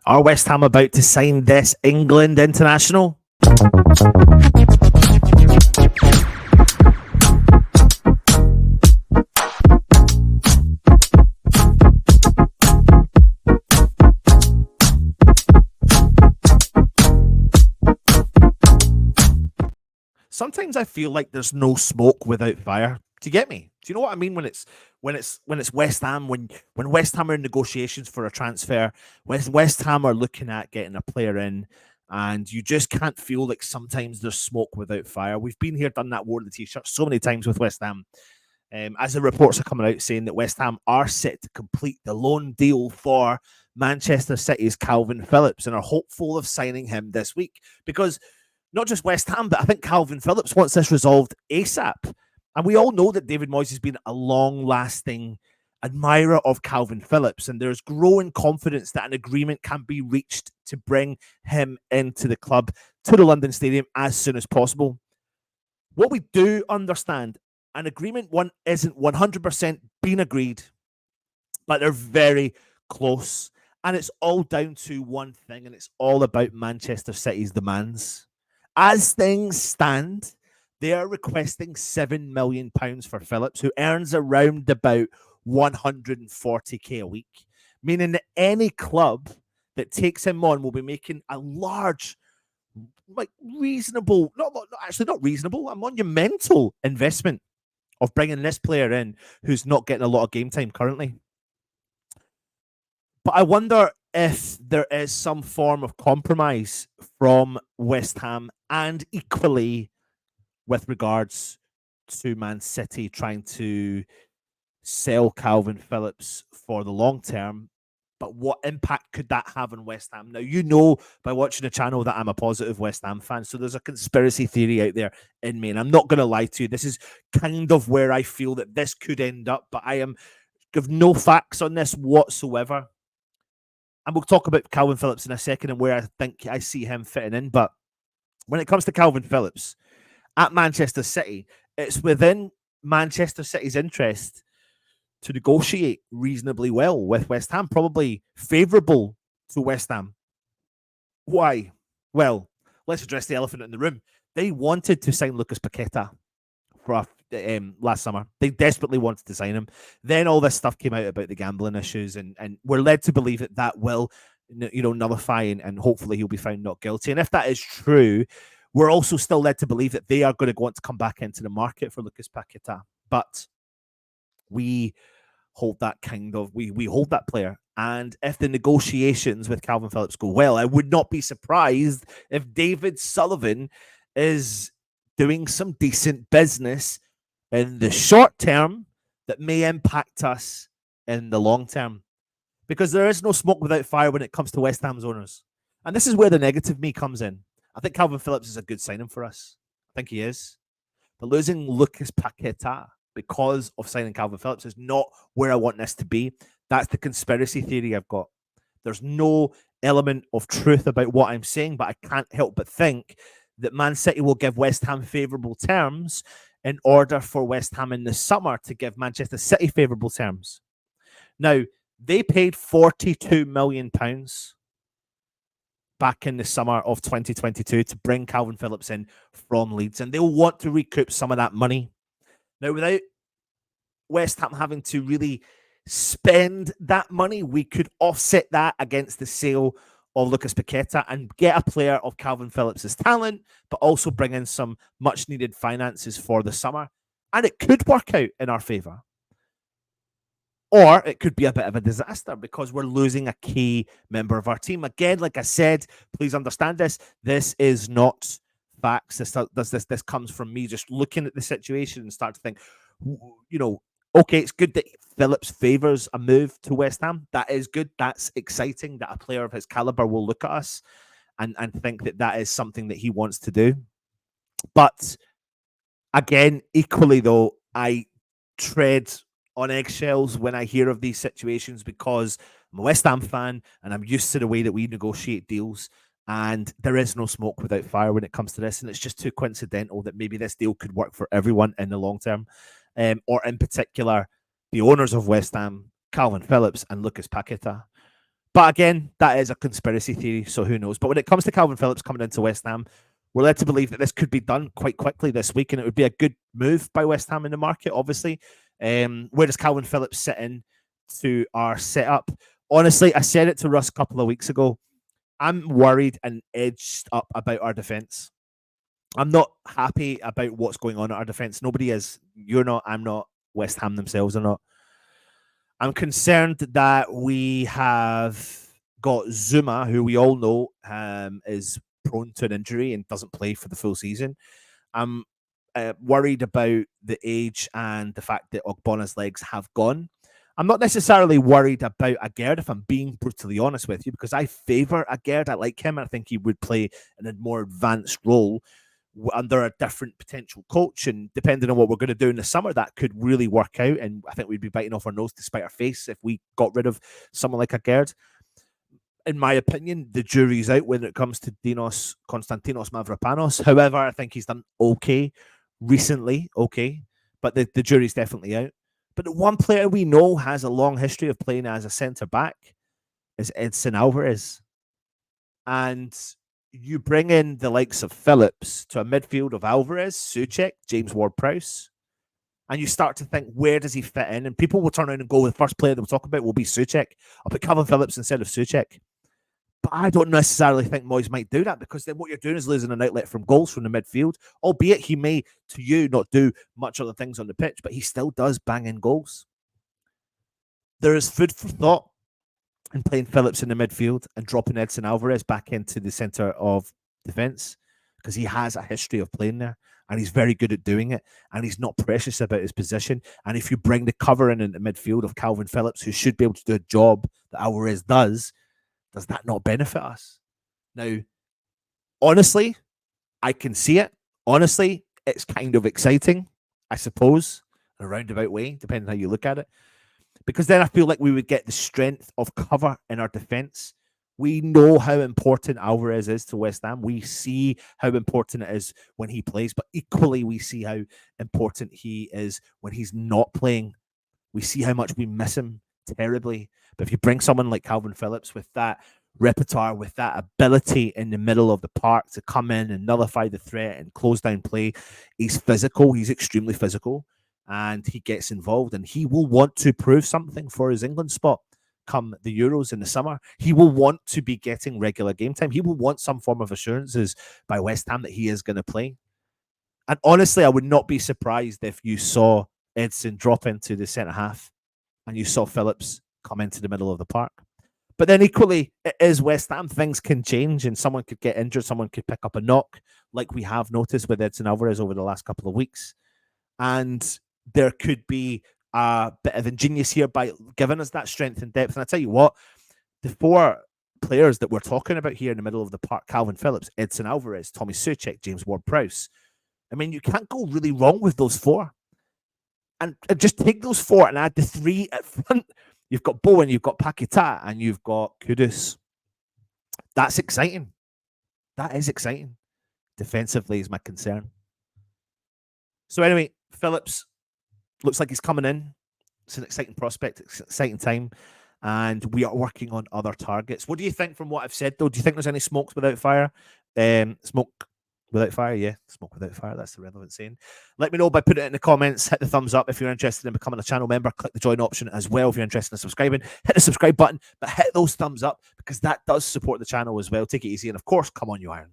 Are West Ham about to sign this England international? Sometimes I feel like there's no smoke without fire. Do you get me? Do you know what I mean when it's West Ham, when West Ham are in negotiations for a transfer, West Ham are looking at getting a player in, and you just can't feel like sometimes there's smoke without fire. We've been here, done that, worn the t-shirt so many times with West Ham. As the reports are coming out saying that West Ham are set to complete the loan deal for Manchester City's Calvin Phillips and are hopeful of signing him this week, because not just West Ham, but I think Calvin Phillips wants this resolved ASAP. And we all know that David Moyes has been a long-lasting admirer of Calvin Phillips, and there's growing confidence that an agreement can be reached to bring him into the club, to the London Stadium, as soon as possible. What we do understand, an agreement isn't 100% been agreed, but they're very close. And it's all down to one thing, and it's all about Manchester City's demands. As things stand, they are requesting £7 million for Phillips, who earns around about 140k a week, meaning that any club that takes him on will be making a large, like reasonable, not reasonable, a monumental investment of bringing this player in who's not getting a lot of game time currently. But I wonder if there is some form of compromise from West Ham, and equally with regards to Man City trying to sell Calvin Phillips for the long term. But what impact could that have on West Ham? Now, you know by watching the channel that I'm a positive West Ham fan, so there's a conspiracy theory out there in me, and I'm not going to lie to you. This is kind of where I feel that this could end up, but I give no facts on this whatsoever. And we'll talk about Calvin Phillips in a second and where I think I see him fitting in. But when it comes to Calvin Phillips at Manchester City, it's within Manchester City's interest to negotiate reasonably well with West Ham, probably favourable to West Ham. Why? Well, let's address the elephant in the room. They wanted to sign Lucas Paqueta for last summer. They desperately wanted to sign him. Then all this stuff came out about the gambling issues, and we're led to believe that will, nullify and hopefully he'll be found not guilty. And if that is true, we're also still led to believe that they are going to want to come back into the market for Lucas Paqueta. But we hold that we hold that player. And if the negotiations with Calvin Phillips go well, I would not be surprised if David Sullivan is doing some decent business in the short term that may impact us in the long term. Because there is no smoke without fire when it comes to West Ham's owners. And this is where the negative me comes in. I think Calvin Phillips is a good signing for us. I think he is. But losing Lucas Paqueta because of signing Calvin Phillips is not where I want this to be. That's the conspiracy theory I've got. There's no element of truth about what I'm saying, but I can't help but think that Man City will give West Ham favourable terms in order for West Ham in the summer to give Manchester City favourable terms. Now, they paid £42 million back in the summer of 2022 to bring Calvin Phillips in from Leeds, and they'll want to recoup some of that money. Now, without West Ham having to really spend that money, we could offset that against the sale of Lucas Paqueta and get a player of Calvin Phillips' talent, but also bring in some much-needed finances for the summer. And it could work out in our favour. Or it could be a bit of a disaster because we're losing a key member of our team. Again, like I said, please understand this. This is not facts. This comes from me just looking at the situation and start to think, okay, it's good that Phillips favours a move to West Ham. That is good. That's exciting that a player of his caliber will look at us and think that is something that he wants to do. But again, equally though, I tread on eggshells when I hear of these situations because I'm a West Ham fan and I'm used to the way that we negotiate deals. And there is no smoke without fire when it comes to this. And it's just too coincidental that maybe this deal could work for everyone in the long term. Or in particular, the owners of West Ham, Calvin Phillips and Lucas Paqueta. But again, that is a conspiracy theory, so who knows? But when it comes to Calvin Phillips coming into West Ham, we're led to believe that this could be done quite quickly this week, and it would be a good move by West Ham in the market, obviously. Where does Calvin Phillips sit in to our setup? Honestly, I said it to Russ a couple of weeks ago. I'm worried and edged up about our defence. I'm not happy about what's going on at our defence. Nobody is. You're not. I'm not. West Ham themselves are not. I'm concerned that we have got Zuma, who we all know is prone to an injury and doesn't play for the full season. I'm worried about the age and the fact that Ogbonna's legs have gone. I'm not necessarily worried about Agerd, if I'm being brutally honest with you, because I favour Agerd. I like him. I think he would play in a more advanced role under a different potential coach, and depending on what we're going to do in the summer, that could really work out, and I think we'd be biting off our nose to spite our face if we got rid of someone like Agerd. In my opinion, the jury's out when it comes to Konstantinos Mavropanos. However, I think he's done okay recently, but the jury's definitely out. But the one player we know has a long history of playing as a centre-back is Edson Alvarez. And you bring in the likes of Phillips to a midfield of Alvarez, Souček, James Ward-Prowse, and you start to think, where does he fit in? And people will turn around and go, the first player that we'll talk about will be Souček. I'll put Calvin Phillips instead of Souček. But I don't necessarily think Moyes might do that, because then what you're doing is losing an outlet from goals from the midfield, albeit he may, to you, not do much other things on the pitch, but he still does bang in goals. There is food for thought in playing Phillips in the midfield and dropping Edson Alvarez back into the centre of defence, because he has a history of playing there and he's very good at doing it, and he's not precious about his position. And if you bring the cover in the midfield of Calvin Phillips, who should be able to do a job that Alvarez does that not benefit us? Now, honestly, I can see it. Honestly, it's kind of exciting, I suppose, in a roundabout way, depending on how you look at it. Because then I feel like we would get the strength of cover in our defence. We know how important Alvarez is to West Ham. We see how important it is when he plays, but equally we see how important he is when he's not playing. We see how much we miss him terribly. But if you bring someone like Calvin Phillips with that repertoire, with that ability in the middle of the park to come in and nullify the threat and close down play, he's physical. He's extremely physical, and he gets involved, and he will want to prove something for his England spot come the Euros in the summer. He will want to be getting regular game time. He will want some form of assurances by West Ham that he is going to play. And honestly, I would not be surprised if you saw Edson drop into the centre half and you saw Phillips come into the middle of the park. But then equally, it is West Ham. Things can change and someone could get injured. Someone could pick up a knock, like we have noticed with Edson Alvarez over the last couple of weeks. And there could be a bit of ingenious here by giving us that strength and depth. And I tell you what, the four players that we're talking about here in the middle of the park, Calvin Phillips, Edson Alvarez, Tommy Souček, James Ward-Prowse, I mean, you can't go really wrong with those four. And just take those four and add the three at front. You've got Bowen, you've got Paqueta, and you've got Kudus. That's exciting. That is exciting. Defensively is my concern. So anyway, Phillips looks like he's coming in. It's an exciting prospect. It's an exciting time. And we are working on other targets. What do you think from what I've said, though? Do you think there's any smokes without fire? Smoke without fire, yeah. Smoke without fire, that's the relevant saying. Let me know by putting it in the comments. Hit the thumbs up if you're interested in becoming a channel member. Click the join option as well if you're interested in subscribing. Hit the subscribe button, but hit those thumbs up because that does support the channel as well. Take it easy. And of course, come on, you Irons.